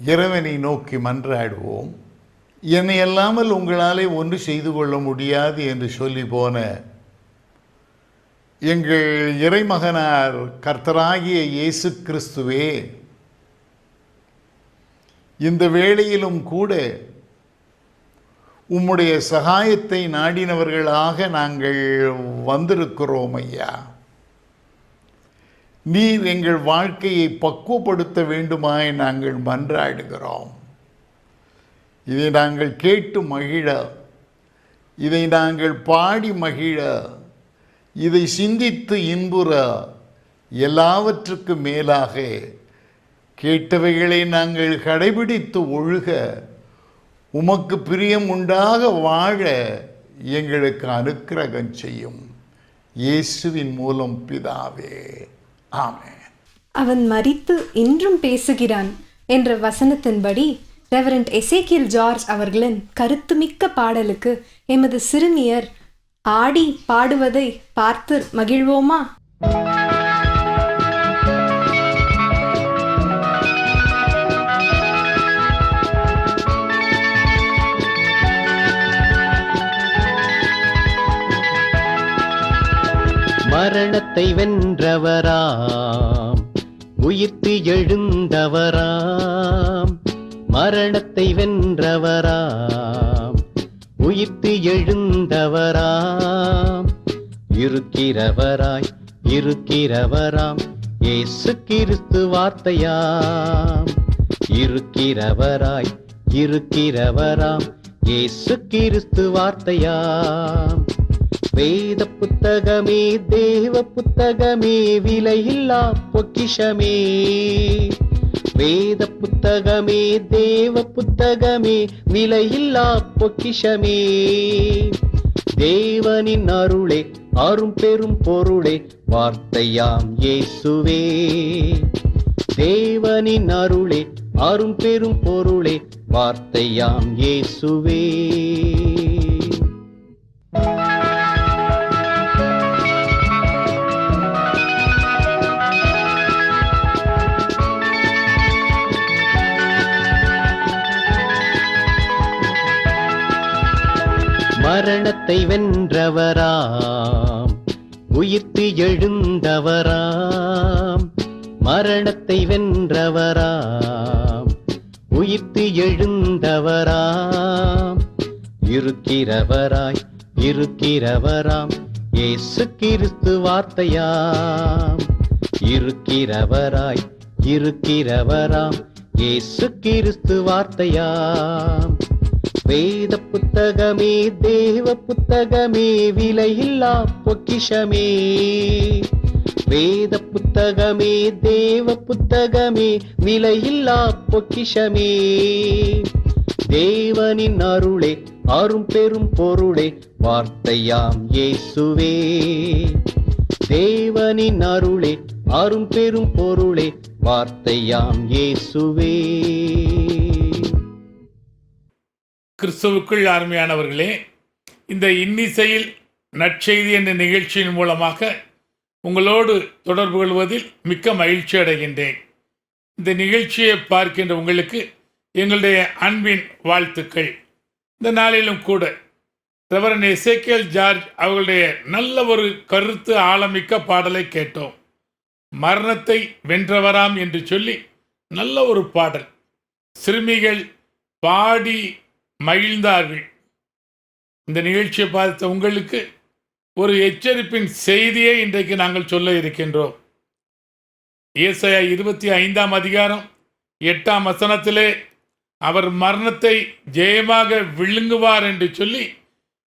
இறைவனை நோக்கி மன்றாடுவோம். என்னை அல்லாமல் உங்களாலே ஒன்று செய்து கொள்ள முடியாது என்று சொல்லி போன எங்கள் இறைமகனார் கர்த்தராகிய இயேசு கிறிஸ்துவே, இந்த வேளையிலும் கூட உம்முடைய சகாயத்தை நாடினவர்களாக நாங்கள் வந்திருக்கிறோம் ஐயா. நீர் எங்கள் வாழ்க்கையை பக்குவப்படுத்த வேண்டுமாய் நாங்கள் மன்றாடுகிறோம். இதை நாங்கள் கேட்டு மகிழ, இதை நாங்கள் பாடி மகிழ, இதை சிந்தித்து இன்புற, எல்லாவற்றுக்கும் மேலாக கேட்டவைகளை நாங்கள் கடைபிடித்து ஒழுக, உமக்கு பிரியம் உண்டாக வாழ எங்களுக்கு அனுக்கிரகம் செய்யும். இயேசுவின் மூலம் பிதாவே, ஆமென். அவன் மரித்து இன்றும் பேசுகிறான் என்ற வசனத்தின்படி ரெவரண்ட் எசேக்கியல் ஜார்ஜ் அவர்களின் கருத்துமிக்க பாடலுக்கு எமது சிறுமியர் ஆடி பாடுவதை பார்த்து மகிழ்வோமா? மரணத்தை வென்றவராம், உயிர்த்து எழுந்தவராம். மரணத்தை வென்றவராம், உயிர்த்து எழுந்தவராம். இருக்கிறவராய் இருக்கிறவராம், இயேசு கிறிஸ்து வார்த்தையாம். இருக்கிறவராய் இருக்கிறவராம், இயேசு கிறிஸ்து வார்த்தையாம். வேத புத்தகமே, தேவ புத்தகமே, விலையில்லா பொக்கிஷமே. வேத புத்தகமே, தேவ புத்தகமே, விலையில்லா பொக்கிஷமே. தேவனின் அருளே, அரும் பெரும் பொருளே, வார்த்தையாம் இயேசுவே. தேவனின் அருளே, அரும் பெரும் பொருளே, வார்த்தையாம் இயேசுவே. மரணத்தை வென்றவராம், உயிர்த்து எழுந்தவராம். மரணத்தை வென்றவராம், உயிர்த்து எழுந்தவராம். இருக்கிறவராய் இருக்கிறவராம், இயேசு கிறிஸ்து வார்த்தையாம். இருக்கிறவராய் இருக்கிறவராம், இயேசு கிறிஸ்து வார்த்தையாம். வேத புத்தகமே, தேவ புத்தகமே, விலையில்லா பொக்கிஷமே. வேத புத்தகமே, தேவ புத்தகமே, விலையில்லா பொக்கிஷமே. தேவனின் அருளே, அரும் பெரும் பொருளே, வார்த்தையாம் இயேசுவே. தேவனின் அருளே, அரும் பெரும் பொருளே, வார்த்தையாம் இயேசுவே. கிறிஸ்துவுக்குள் அருமையானவர்களே, இந்த இன்னிசையில் நற்செய்தி என்ற நிகழ்ச்சியின் மூலமாக உங்களோடு தொடர்பு கொள்வதில் மிக்க மகிழ்ச்சி அடைகின்றேன். இந்த நிகழ்ச்சியை பார்க்கின்ற உங்களுக்கு எங்களுடைய அன்பின் வாழ்த்துக்கள். இந்த நாளிலும் கூட ரெவரண்ட் எசேக்கியல் ஜார்ஜ் அவர்களுடைய நல்ல ஒரு கருத்து ஆழமிக்க பாடலை கேட்டோம். மரணத்தை வென்றவராம் என்று சொல்லி நல்ல ஒரு பாடல். சிறுமிகள் பாடி மகிழ்ந்தார்கள். இந்த நிகழ்ச்சியை பார்த்த உங்களுக்கு ஒரு எச்சரிப்பின் செய்தியை இன்றைக்கு நாங்கள் சொல்ல இருக்கின்றோம். ஏசாயா 25 அதிகாரம் 8 வசனத்திலே அவர் மரணத்தை ஜெயமாக விழுங்குவார் என்று சொல்லி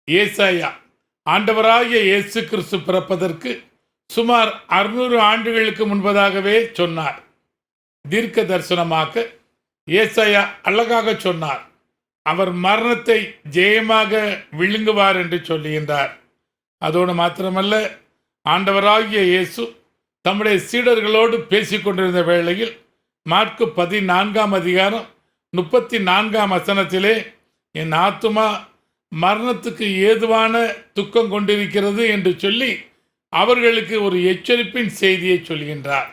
ஏசாயா ஆண்டவராகிய இயேசு கிறிஸ்து பிறப்பதற்கு சுமார் 600 ஆண்டுகளுக்கு முன்பதாகவே சொன்னார். தீர்க்க தரிசனமாக ஏசாயா அழகாக சொன்னார். அவர் மரணத்தை ஜெயமாக விழுங்குவார் என்று சொல்லுகின்றார். அதோடு மாத்திரமல்ல, ஆண்டவராகிய இயேசு தம்முடைய சீடர்களோடு பேசிக்கொண்டிருந்த வேளையில் மாற்கு 14 அதிகாரம் 34 வசனத்திலே என் ஆத்துமா மரணத்துக்கு ஏதுவான துக்கம் கொண்டிருக்கிறது என்று சொல்லி அவர்களுக்கு ஒரு எச்சரிப்பின் செய்தியை சொல்கின்றார்.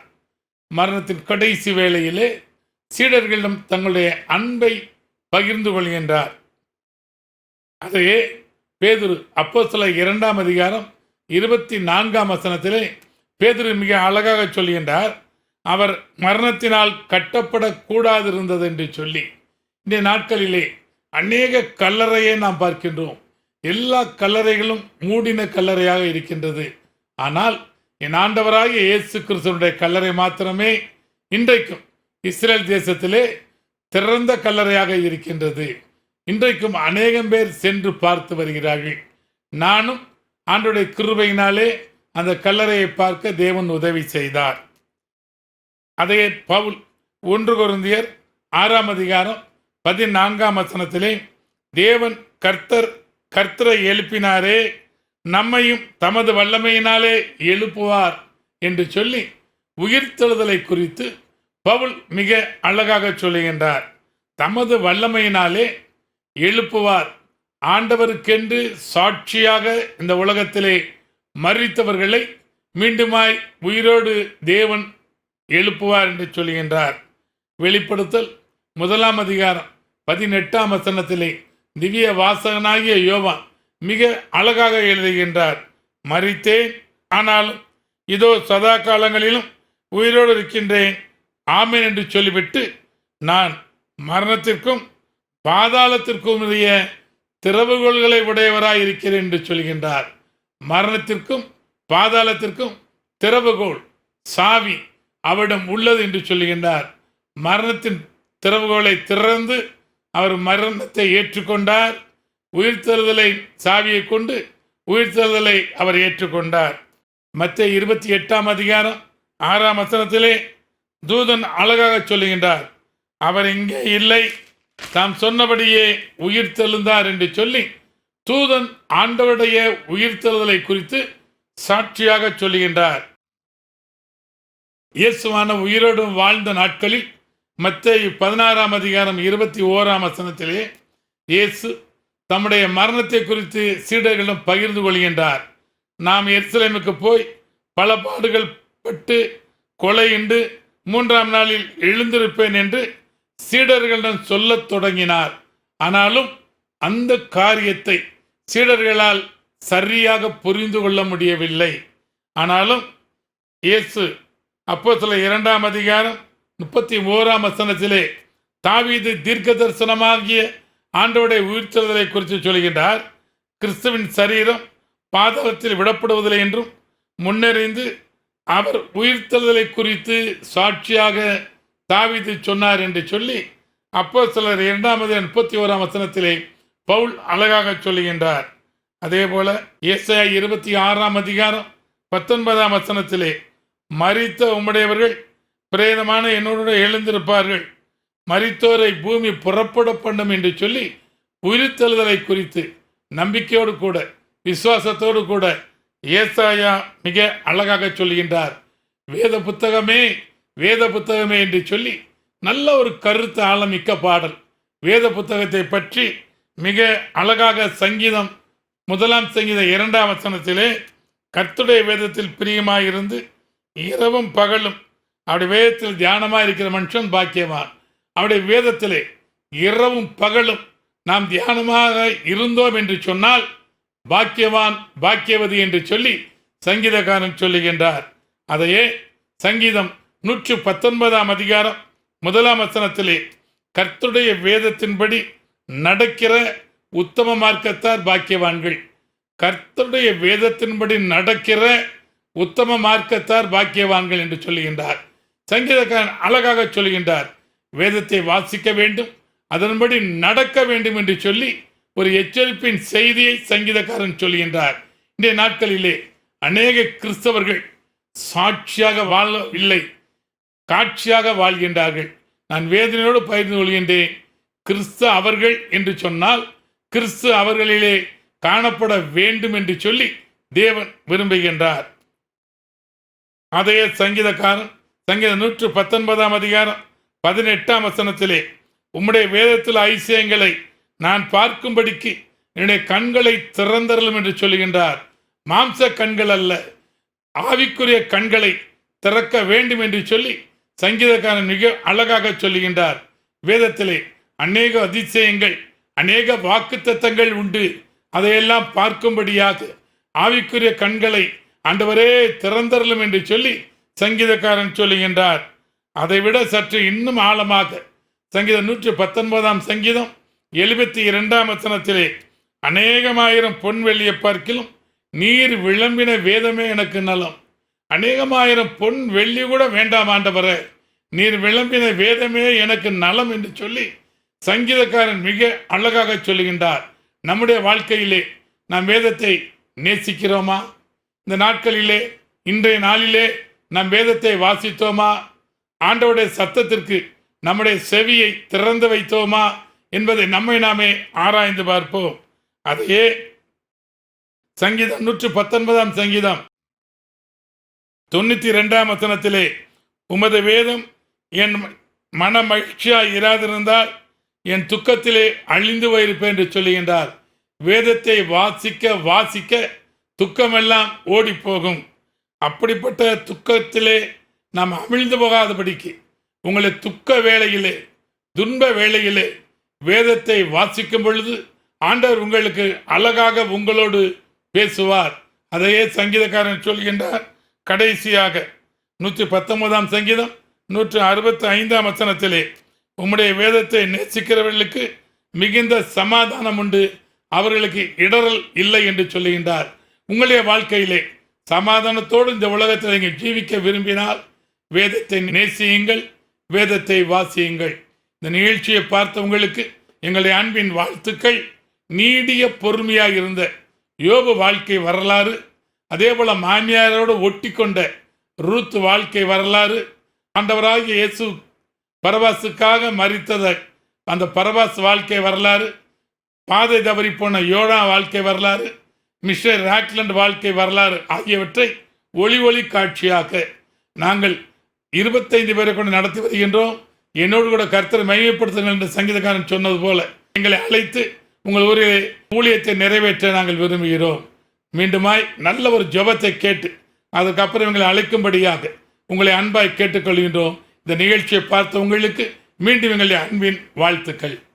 மரணத்தின் கடைசி வேளையிலே சீடர்களிடம் தங்களுடைய அன்பை பகிர்ந்து கொள்கின்றார். அதையே பேதுரு அப்போஸ்தலர் 2ஆம் அதிகாரம் 24ஆம் வசனத்திலே பேதுரு மிக அழகாக சொல்கின்றார். அவர் மரணத்தினால் கட்டப்படக்கூடாது இருந்தது என்று சொல்லி. இந்த நாட்களிலே அநேக கல்லறையை நாம் பார்க்கின்றோம். எல்லா கல்லறைகளும் மூடின கல்லறையாக இருக்கின்றது. ஆனால் என் ஆண்டவராகிய இயேசு கிறிஸ்துவினுடைய கல்லறை மாத்திரமே இன்றைக்கும் இஸ்ரேல் தேசத்திலே திறந்த கல்லறையாக இருக்கின்றது. இன்றைக்கும் அநேகம் பேர் சென்று பார்த்து வருகிறார்கள். நானும் ஆண்டவருடைய கிருபையினாலே அந்த கல்லறையை பார்க்க தேவன் உதவி செய்தார். அதே பவுல் 1 கொரிந்தியர் 6ஆம் அதிகாரம் 14ஆம் வசனத்திலே தேவன் கர்த்தரை எழுப்பினாரே, நம்மையும் தமது வல்லமையினாலே எழுப்புவார் என்று சொல்லி உயிர்த்தெழுதலை குறித்து பவுல் மிக அழகாக சொல்லுகின்றார். தமது வல்லமையினாலே எழுப்புவார். ஆண்டவருக்கென்று சாட்சியாக இந்த உலகத்திலே மரித்தவர்களை மீண்டுமாய் உயிரோடு தேவன் எழுப்புவார் என்று சொல்லுகின்றார். வெளிப்படுத்தல் 1ஆம் அதிகாரம் 18ஆம் வசனத்திலே திவ்ய வாசகனாகிய யோவான் மிக அழகாக எழுதுகின்றார். மரித்தேன், ஆனாலும் இதோ சதா காலங்களிலும் உயிரோடு இருக்கின்றேன், ஆமென் என்று சொல்லிவிட்டு நான் மரணத்திற்கும் பாதாளத்திற்கும் உரிய திறவுகோல்களை உடையவராய் இருக்கிறேன் என்று சொல்கின்றார். மரணத்திற்கும் பாதாளத்திற்கும் திறவுகோல், சாவி அவரிடம் உள்ளது என்று சொல்லுகின்றார். மரணத்தின் திறவுகோலை திறந்து அவர் மரணத்தை ஏற்றுக்கொண்டார். உயிர்த்தெழுதலை சாவியை கொண்டு உயிர்த்தெழுதலை அவர் ஏற்றுக்கொண்டார். மத்தேயு 28ஆம் அதிகாரம் 6ஆம் வசனத்திலே தூதன் அழகாக சொல்லுகின்றார். அவர் இங்கே இல்லை, தாம் சொன்னபடியே உயிர்த்தெழுந்தார் என்று சொல்லி தூதன் ஆண்டவருடைய உயிர்த்தெழுதலை குறித்து சாட்சியாக சொல்லுகின்றார். இயேசுவான உயிரோடு வாழ்ந்த நாட்களில் மத்தேயு 16ஆம் அதிகாரம் 21ஆம் வசனத்திலே இயேசு தம்முடைய மரணத்தை குறித்து சீடர்களிடம் பகிர்ந்து கொள்கின்றார். நாம் எருசலேமுக்கு போய் பல பாடுகள் பட்டு கொலையுண்டு 3ஆம் நாளில் எழுந்திருப்பேன் என்று சீடர்களிடம் சொல்லத் தொடங்கினார். ஆனாலும் அந்த காரியத்தை சீடர்களால் சரியாக புரிந்து கொள்ள முடியவில்லை. ஆனாலும் இயேசு அப்போஸ்தலர் 2ஆம் அதிகாரம் 31ஆம் வசனத்திலே தாவீது தீர்க்க தரிசனமாகிய ஆண்டவருடைய உயிர்த்தெழுதலை குறித்து சொல்கின்றார். கிறிஸ்துவின் சரீரம் பாதாளத்தில் விடப்படுவதில்லை என்றும் முன்னறிந்து அவர் உயிர்த்தெழுதலை குறித்து சாட்சியாக தாவீது சொன்னார் என்று சொல்லி அப்போஸ்தலர் 2ஆம் அதிகாரம் 31ஆம் வசனத்திலே பவுல் அழகாக சொல்லுகின்றார். அதே போல ஏசாயா 26ஆம் அதிகாரம் 19ஆம் வசனத்திலே மரித்த உம்முடையவர்கள் பிரேதமான என்னோடு எழுந்திருப்பார்கள், மரித்தோரை பூமி புறப்பட பண்ணும் என்று சொல்லி உயிர்த்தெழுதலை குறித்து நம்பிக்கையோடு கூட விசுவாசத்தோடு கூட ஏசாயா மிக அழகாக சொல்கின்றார். வேத புத்தகமே வேத புத்தகமே என்று சொல்லி நல்ல ஒரு கருத்து ஆழமிக்க பாடல். வேத புத்தகத்தை பற்றி மிக அழகாக சங்கீதம் 1ஆம் சங்கீதம் 2ஆம் வசனத்திலே கர்த்தருடைய வேதத்தில் பிரியமாயிருந்து இரவும் பகலும் அவருடைய வேதத்தில் தியானமாக இருக்கிற மனுஷன் பாக்கியவான். அவருடைய வேதத்திலே இரவும் பகலும் நாம் தியானமாக இருந்தோம் என்று சொன்னால் பாக்கியவான் பாக்கியவதி என்று சொல்லி சங்கீதக்காரன் சொல்லுகின்றார். அதையே சங்கீதம் 119ஆம் அதிகாரம் 1ஆம் வசனத்திலே கர்த்தருடைய வேதத்தின்படி நடக்கிற உத்தம மார்க்கத்தார் பாக்கியவான்கள். கர்த்தருடைய வேதத்தின்படி நடக்கிற உத்தம மார்க்கத்தார் பாக்கியவான்கள் என்று சொல்லுகின்றார். சங்கீதக்காரன் அழகாக சொல்லுகின்றார். வேதத்தை வாசிக்க வேண்டும், அதன்படி நடக்க வேண்டும் என்று சொல்லி ஒரு எச்சரிப்பின் செய்தியை சங்கீதக்காரன் சொல்கின்றார். இன்றைய நாட்களிலே அநேக கிறிஸ்தவர்கள் சாட்சியாக வாழவில்லை, காட்சியாக வாழ்கின்றார்கள். நான் வேதனையோடு பகிர்ந்து கொள்கின்றேன். கிறிஸ்து அவர்கள் என்று சொன்னால் கிறிஸ்து அவர்களிலே காணப்பட வேண்டும் என்று சொல்லி தேவன் விரும்புகின்றார். அதே சங்கீதக்காரன் சங்கீதம் 119ஆம் அதிகாரம் 18ஆம் வசனத்திலே உம்முடைய வேதத்தில் ஐசியங்களை நான் பார்க்கும்படிக்கு என்னுடைய கண்களை திறந்தரலும் என்று சொல்லுகின்றார். மாம்ச கண்கள் அல்ல, ஆவிக்குரிய கண்களை திறக்க வேண்டும் என்று சொல்லி சங்கீதக்காரன் மிக அழகாக சொல்லுகின்றார். வேதத்திலே அநேக அதிசயங்கள், அநேக வாக்குத்தத்தங்கள் உண்டு. அதையெல்லாம் பார்க்கும்படியாக ஆவிக்குரிய கண்களை ஆண்டவரே திறந்தருளும் என்று சொல்லி சங்கீதக்காரன் சொல்லுகின்றார். அதைவிட சற்று இன்னும் ஆழமாக சங்கீதம் 119 சங்கீதம் 72 வசனத்திலே அநேகமாயிரம் பொன் வெள்ளியை பார்க்கிலும் நீர் விளம்பின வேதமே எனக்கு நலம். அநேகமாயிரம் பொன் வெள்ளி கூட வேண்டாம் ஆண்டவரே, நீர் விளம்பின வேதமே எனக்கு நலம் என்று சொல்லி சங்கீதக்காரன் மிக அழகாக சொல்லுகின்றார். நம்முடைய வாழ்க்கையிலே நாம் வேதத்தை நேசிக்கிறோமா? இந்த நாட்களிலே, இன்றைய நாளிலே நாம் வேதத்தை வாசித்தோமா? ஆண்டவருடைய சத்தத்திற்கு நம்முடைய செவியை திறந்து வைத்தோமா என்பதை நம்மை நாமே ஆராய்ந்து பார்ப்போம். அதையே சங்கீதம் 119 சங்கீதம் 92 வசனத்திலே உமது வேதம் என் மன மகிழ்ச்சியாய் இராதிருந்தால் என் துக்கத்திலே அழிந்து போயிருப்பேன் என்று சொல்லுகின்றார். வேதத்தை வாசிக்க வாசிக்க துக்கமெல்லாம் ஓடி போகும். அப்படிப்பட்ட துக்கத்திலே நாம் அமிழ்ந்து போகாதபடிக்கு உங்களை துக்க வேளையிலே, துன்ப வேளையிலே வேதத்தை வாசிக்கும் பொழுது ஆண்டவர் உங்களுக்கு அழகாக உங்களோடு பேசுவார். அதையே சங்கீதக்காரன் சொல்கின்றார். கடைசியாக 119 சங்கீதம் 165 வசனத்திலே உம்முடைய வேதத்தை நேசிக்கிறவர்களுக்கு மிகுந்த சமாதானம் உண்டு, அவர்களுக்கு இடரல் இல்லை என்று சொல்லுகின்றார். உங்களுடைய வாழ்க்கையிலே சமாதானத்தோடு இந்த உலகத்தில் நீங்கள் ஜீவிக்க விரும்பினால் வேதத்தை நேசியுங்கள், வேதத்தை வாசியுங்கள். இந்த நிகழ்ச்சியை பார்த்த உங்களுக்கு எங்களுடைய அன்பின் வாழ்த்துக்கள். நீடிய பொறுமையாக இருந்த யோபு வாழ்க்கை வரலாறு, அதே போல மாமியாரோடு ஒட்டி கொண்ட ரூத் வாழ்க்கை வரலாறு, ஆண்டவராகிய இயேசு பரபாசுக்காக மரித்தத அந்த பரபாஸ் வாழ்க்கை வரலாறு, பாதை தவறி போன யோனா வாழ்க்கை வரலாறு, மிஸ்டர் ராக்லண்ட் வாழ்க்கை வரலாறு ஆகியவற்றை ஒளி காட்சியாக நாங்கள் 25 பேரை கொண்டு நடத்தி வருகின்றோம். என்னோடு கூட கர்த்தரை மகிமைப்படுத்துங்கள் என்று சங்கீதக்காரன் சொன்னது போல எங்களை அழைத்து உங்கள் ஊரில் ஊழியத்தை நிறைவேற்ற நாங்கள் விரும்புகிறோம். மீண்டுமாய் நல்ல ஒரு ஜெபத்தை கேட்டு அதுக்கப்புறம் எங்களை அழைக்கும்படியாக உங்களை அன்பாய் கேட்டுக்கொள்கின்றோம். இந்த நிகழ்ச்சியை பார்த்த உங்களுக்கு மீண்டும் எங்களுடைய அன்பின் வாழ்த்துக்கள்.